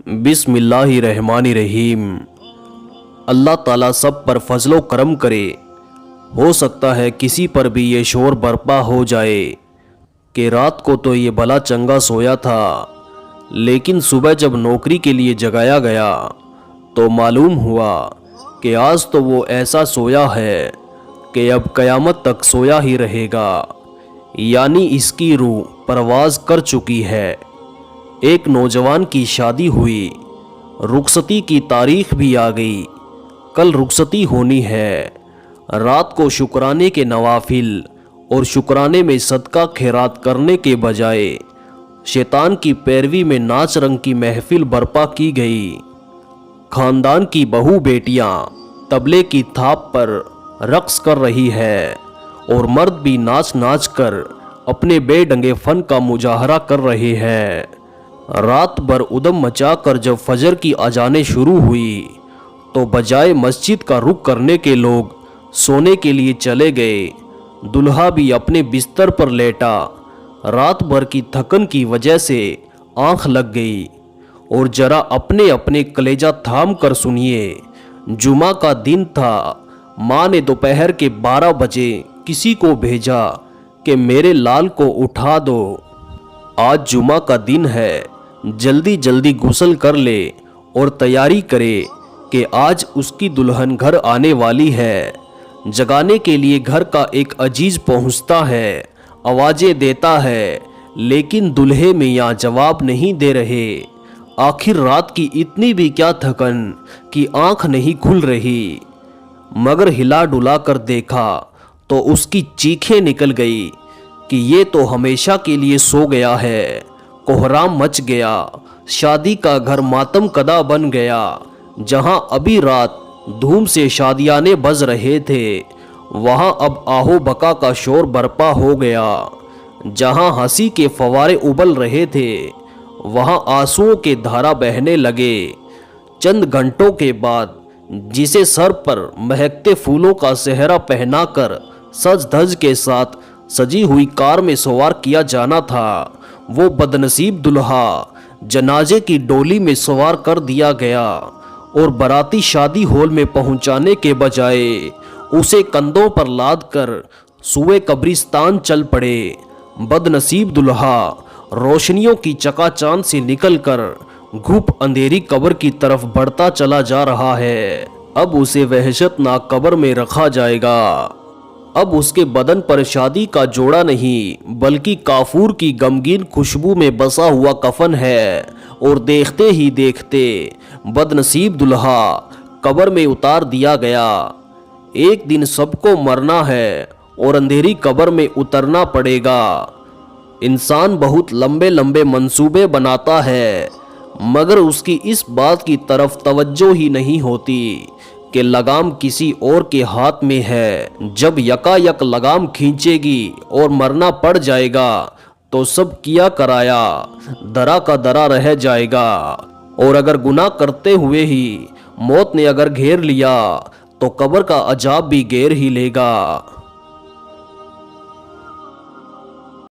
बिस्मिल्लाहिर्रहमानिर्रहीम। अल्लाह ताला सब पर फजलो करम करे। हो सकता है किसी पर भी ये शोर बरपा हो जाए कि रात को तो ये भला चंगा सोया था, लेकिन सुबह जब नौकरी के लिए जगाया गया तो मालूम हुआ कि आज तो वो ऐसा सोया है कि अब क़यामत तक सोया ही रहेगा, यानी इसकी रूह परवाज़ कर चुकी है। एक नौजवान की शादी हुई, रुखसती की तारीख भी आ गई, कल रुखसती होनी है। रात को शुक्राने के नवाफिल और शुक्राने में सदका खैरात करने के बजाय शैतान की पैरवी में नाच रंग की महफिल बर्पा की गई। खानदान की बहू बेटियां तबले की थाप पर रक्स कर रही है और मर्द भी नाच नाच कर अपने बेढंगे फन का मुजाहरा कर रहे हैं। रात भर उदम मचाकर जब फजर की अजानें शुरू हुई तो बजाय मस्जिद का रुख करने के लोग सोने के लिए चले गए। दुल्हा भी अपने बिस्तर पर लेटा। रात भर की थकन की वजह से आंख लग गई। और जरा अपने अपने कलेजा थाम कर सुनिए, जुमा का दिन था। माँ ने दोपहर के 12 बजे किसी को भेजा कि मेरे लाल को उठा दो, आज जुमा का दिन है, जल्दी जल्दी गुस्ल कर ले और तैयारी करे कि आज उसकी दुल्हन घर आने वाली है। जगाने के लिए घर का एक अजीज पहुंचता है, आवाज़ें देता है, लेकिन दूल्हे मियाँ जवाब नहीं दे रहे। आखिर रात की इतनी भी क्या थकन कि आंख नहीं खुल रही। मगर हिला डुला कर देखा तो उसकी चीखें निकल गई कि ये तो हमेशा के लिए सो गया है। कोहराम मच गया, शादी का घर मातम कदा बन गया। जहां अभी रात धूम से शादियाने बज रहे थे, वहां अब आहो बका का शोर बरपा हो गया। जहां हंसी के फवारे उबल रहे थे, वहां आंसुओं के धारा बहने लगे। चंद घंटों के बाद जिसे सर पर महकते फूलों का सेहरा पहनाकर सज धज के साथ सजी हुई कार में सवार किया जाना था, वो बदनसीब दुल्हा जनाजे की डोली में सवार कर दिया गया और बाराती शादी हॉल में पहुंचाने के बजाय उसे कंधों पर लाद कर सुए कब्रिस्तान चल पड़े। बदनसीब दुल्हा रोशनियों की चकाचांद से निकलकर घुप अंधेरी कब्र की तरफ बढ़ता चला जा रहा है। अब उसे वहशतनाक कब्र में रखा जाएगा। अब उसके बदन पर शादी का जोड़ा नहीं, बल्कि काफूर की गमगीन खुशबू में बसा हुआ कफन है। और देखते ही देखते बदनसीब दुल्हा कब्र में उतार दिया गया। एक दिन सबको मरना है और अंधेरी कब्र में उतरना पड़ेगा। इंसान बहुत लंबे लंबे मंसूबे बनाता है, मगर उसकी इस बात की तरफ तवज्जो ही नहीं होती कि लगाम किसी और के हाथ में है। जब यकायक लगाम खींचेगी और मरना पड़ जाएगा तो सब किया कराया दरा का दरा रह जाएगा। और अगर गुनाह करते हुए ही मौत ने अगर घेर लिया तो कब्र का अजाब भी घेर ही लेगा।